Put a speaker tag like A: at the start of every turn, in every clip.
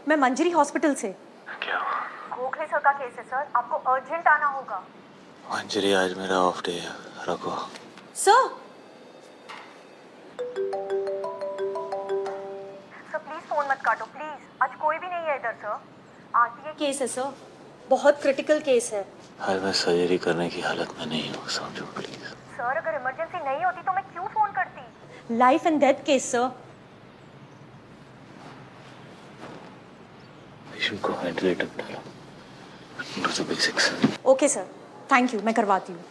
A: मैं मंजरी हॉस्पिटल से।
B: क्या हुआ?
A: गोखले सर का केस है सर, आपको अर्जेंट आना होगा।
B: मंजरी, आज मेरा ऑफ डे है, रखो।
A: सर प्लीज फोन मत काटो प्लीज, आज कोई भी नहीं है इधर सर। आरटीए केस है सर, बहुत क्रिटिकल केस है।
B: आज मैं सर्जरी करने की हालत में नहीं हूँ, समझो प्लीज।
A: सर अगर इमरजेंसी नहीं होती तो मैं क्यों फोन करती। Life and death case sir.
B: Patient को वेंटिलेटर पे डालो। Do the basics.
A: Okay sir, thank you, मैं करवाती हूँ।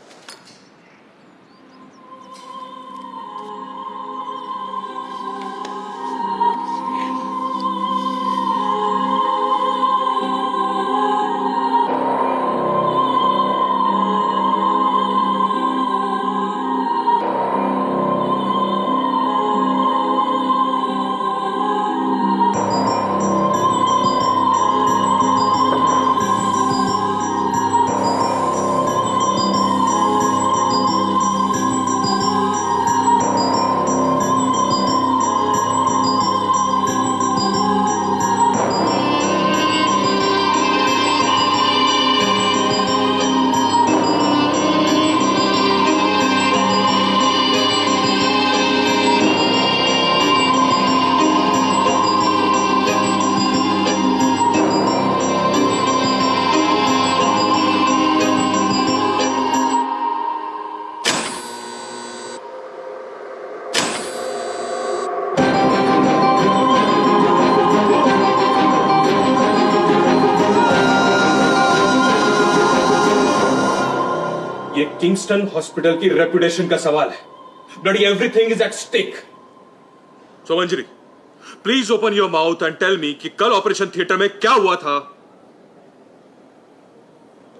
C: ये किंगस्टन हॉस्पिटल की रेपुटेशन का सवाल है। Bloody everything is at stake. So Manjari, please open your mouth and tell me कि कल ऑपरेशन थिएटर में क्या हुआ था।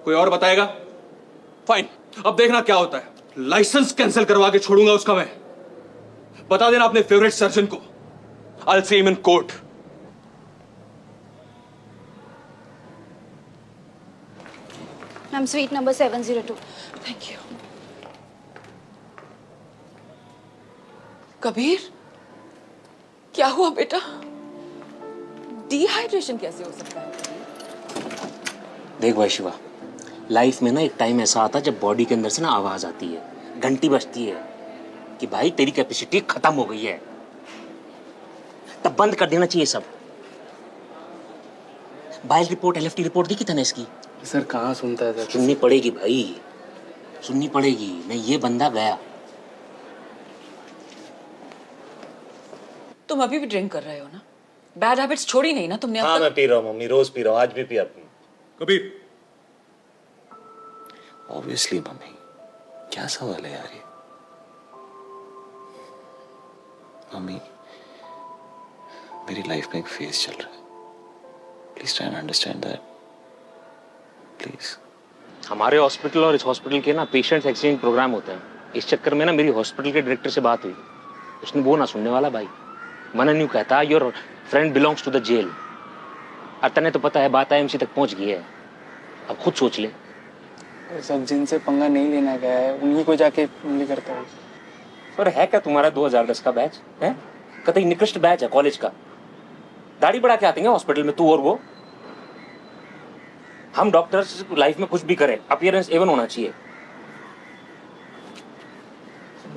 C: कोई और बताएगा? फाइन, अब देखना क्या होता है। लाइसेंस कैंसिल करवा के छोड़ूंगा उसका मैं। बता देना अपने फेवरेट सर्जन को। I will see him in court.
D: Ma'am sweet number 702। Thank you.
E: Kabir, क्या हुआ बेटा? डिहाइड्रेशन कैसे हो सकता है?
F: देख भाई शिवा, लाइफ में ना एक टाइम ऐसा आता है जब बॉडी के अंदर से ना आवाज आती है, घंटी बजती है कि भाई तेरी कैपेसिटी खत्म हो गई है, तब बंद कर देना चाहिए सब। बाइल रिपोर्ट, एलएफटी रिपोर्ट देखी था ना इसकी?
G: सर कहाँ सुनता है सर?
F: सुननी पड़ेगी भाई, सुननी पड़ेगी। नहीं ये बंदा गया।
E: तुम अभी भी ड्रिंक कर रहे हो ना? बैड हैबिट्स छोड़ी नहीं ना तुमने?
B: हाँ मैं पी रहा हूँ मम्मी, रोज पी रहा हूँ, आज भी पिया।
C: कबीर,
B: ऑब्वियसली मम्मी, क्या सवाल है यार ये? मम्मी, मेरी लाइफ में एक फेज चल रहा है, please try and understand that please.
F: हमारे हॉस्पिटल और इस हॉस्पिटल के ना पेशेंट्स एक्सचेंज प्रोग्राम होते हैं। इस चक्कर में ना मेरी हॉस्पिटल के डायरेक्टर से बात हुई, उसने वो ना सुनने वाला भाई। मनन यूं कहता, your friend belongs to the jail. और तने तो पता है बात आईएमसी तक पहुंच गई है। अब खुद सोच ले।
G: सब जिनसे पंगा नहीं लेना गया है उन्हीं को जाके उंगली करता है।
F: और है क्या तुम्हारा 2010 का बैच है? कतई निकृष्ट बैच है कॉलेज का। दाढ़ी बढ़ा के आते हैं हॉस्पिटल में तू और वो। हम डॉक्टर्स लाइफ में कुछ भी करें, अपीयरेंस एवन होना चाहिए।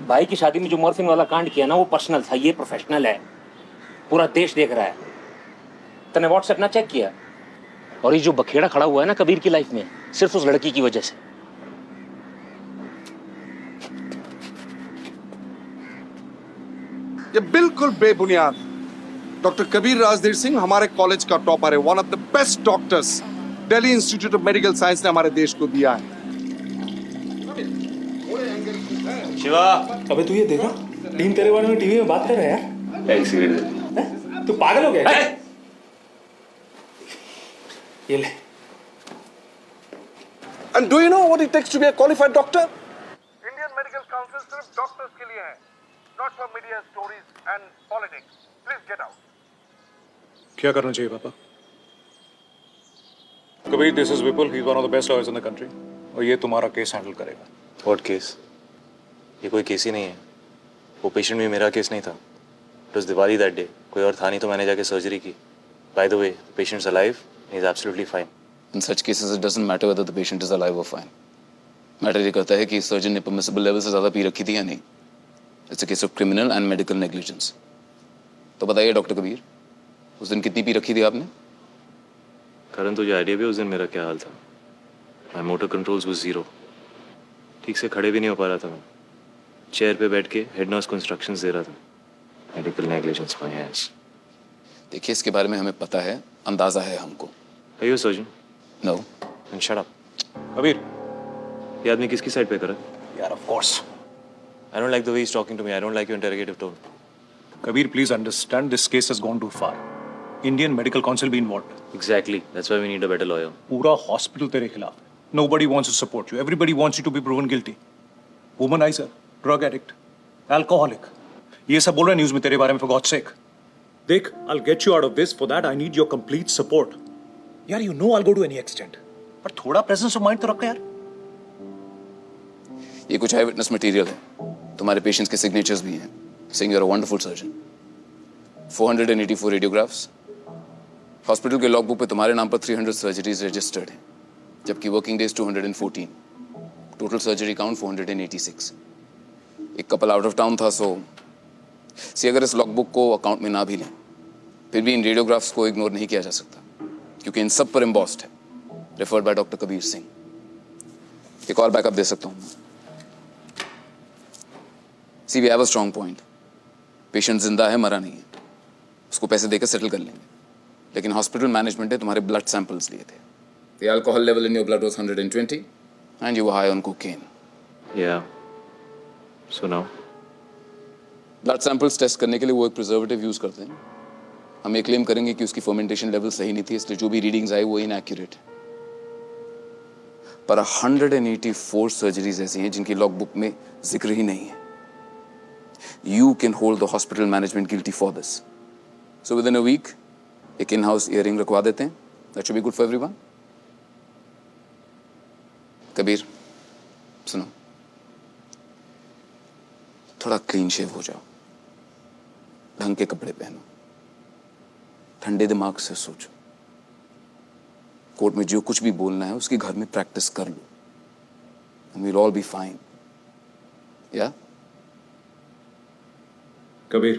F: भाई की शादी में जो मॉर्फिन वाला कांड किया ना, वो पर्सनल था, ये प्रोफेशनल है। पूरा देश देख रहा है। तने व्हाट्सएप ना चेक किया? और ये जो बखेड़ा खड़ा हुआ है ना कबीर की लाइफ में, सिर्फ उस लड़की की वजह से।
H: ये बिल्कुल बेबुनियाद। डॉक्टर कबीर राजधीर सिंह हमारे कॉलेज का टॉपर है, one of the best doctors Delhi institute of medical science ने हमारे देश को दिया है।
B: शिवा,
I: अबे तू ये देखा, टीम तेरे बारे में टीवी में बात कर रहे हैं
B: एक सिगरेट दे।
I: तू पागल हो गया? ये ले।
H: And do you know what it takes to be a qualified doctor? Indian Medical Council सिर्फ डॉक्टर्स के लिए है, not for media stories and politics. Please get out.
C: क्या करना चाहिए पापा? Kabir, this is Vipul, he is one of the best lawyers in the country, और ये तुम्हारा केस हैंडल करेगा।
B: What case? ये कोई केस ही नहीं है। वो पेशेंट भी मेरा केस नहीं था। It was Diwali that day, कोई और था नहीं तो मैंने जाके सर्जरी की। By the way, the patient's alive. He's absolutely fine.
J: In such cases, it doesn't matter whether the patient is alive or fine. Matter ये करता है कि सर्जन ने परमिसिबल लेवल से ज़्यादा पी रखी थी या नहीं. It's a case of criminal and medical negligence. तो बताइए डॉक्टर कबीर, उस दिन कितनी पी रखी थी आपने?
B: करण तुझे आइडिया भी उस दिन मेरा क्या हाल था? माई मोटर कंट्रोल्स वाज जीरो. ठीक से खड़े भी नहीं हो पा रहा था मैं. चेयर पे बैठ के हेड नर्स को इंस्ट्रक्शंस दे रहा था. Medical negligence my S.
J: देखिए, इसके बारे में हमें पता है, अंदाजा है हमको.
B: Are you a surgeon?
J: No.
B: Then shut up.
C: Kabir,
B: ये आदमी किसकी साइड पे कर रहा है?
C: यार of course.
B: I don't like the way he's talking to me. I don't like your interrogative tone.
I: Kabir, please understand this case has gone too far. Indian Medical Council be involved.
B: Exactly. That's why we need a better lawyer.
I: पूरा hospital तेरे खिलाफ है. Nobody wants to support you. Everybody wants you to be proven guilty. Womanizer, drug addict, alcoholic. ये सब बोल रहे news में तेरे बारे में, for God's sake. देख, I'll get you out of this. For that, I need your complete support. यार, you know I'll go to any extent. पर थोड़ा presence of mind तो रखा यार.
J: ये कुछ आई विटनेस मटेरियल है. तुम्हारे पेशेंट्स के सिग्नेचर्स भी हैं, saying you are a wonderful surgeon. 484 radiographs. Hospital के लॉग बुक पे तुम्हारे नाम पर 300 सर्जरीज रजिस्टर्ड हैं, जबकि working days 214. Total surgery count 486. एक कपल आउट ऑफ टाउन था, सो अगर इस लॉग बुक को अकाउंट में ना भी लें, फिर भी इन रेडियोग्राफ्स को इग्नोर नहीं किया जा सकता, क्योंकि इन सब पर एम्बॉस्ड है, referred by doctor Kabir Singh. एक और बैकअप दे सकता हूँ. See we have a strong point. Patient जिंदा है, मरा नहीं है. उसको पैसे देकर सेटल कर लेंगे. लेकिन हॉस्पिटल मैनेजमेंट ने तुम्हारे ब्लड सैंपल्स लिए थे. The alcohol level in your blood was 120 and you were high on cocaine.
B: Yeah. So now?
J: Blood samples test करने के लिए वो एक प्रिजर्वेटिव यूज करते हैं. हम ये क्लेम करेंगे कि उसकी फर्मेंटेशन लेवल सही नहीं थी, इसलिए जो भी रीडिंग्स आई वो इनएक्यूरेट. पर 184 सर्जरीज ऐसी हैं जिनकी लॉग बुक में जिक्र ही नहीं है. You can hold the hospital management guilty for this. So within a week, एक in-house hearing रखवा देते हैं. That should be good for everyone. Kabir, सुनो, थोड़ा क्लीन शेव हो जाओ, ढंग के कपड़े पहनो, ठंडे दिमाग से सोचो. कोर्ट में जो कुछ भी बोलना है उसकी घर में प्रैक्टिस कर लो. And we'll all be fine. Yeah?
C: Kabir,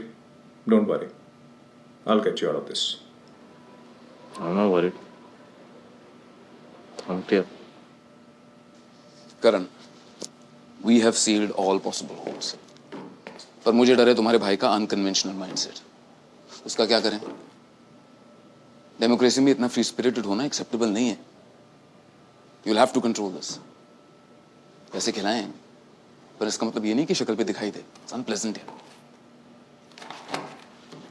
C: don't worry. I'll get you out of this.
B: I'm not worried. I'm clear.
J: Karan, we have sealed all possible holes. पर मुझे डर है तुम्हारे भाई का अनकन्वेंशनल माइंडसेट. उसका क्या करें? डेमोक्रेसी में इतना फ्री स्पिरिटेड होना एक्सेप्टेबल नहीं है. You'll have to control this. पैसे खिलाएं, पर इसका मतलब ये नहीं कि शक्ल पे दिखाई दे. It's unpleasant है.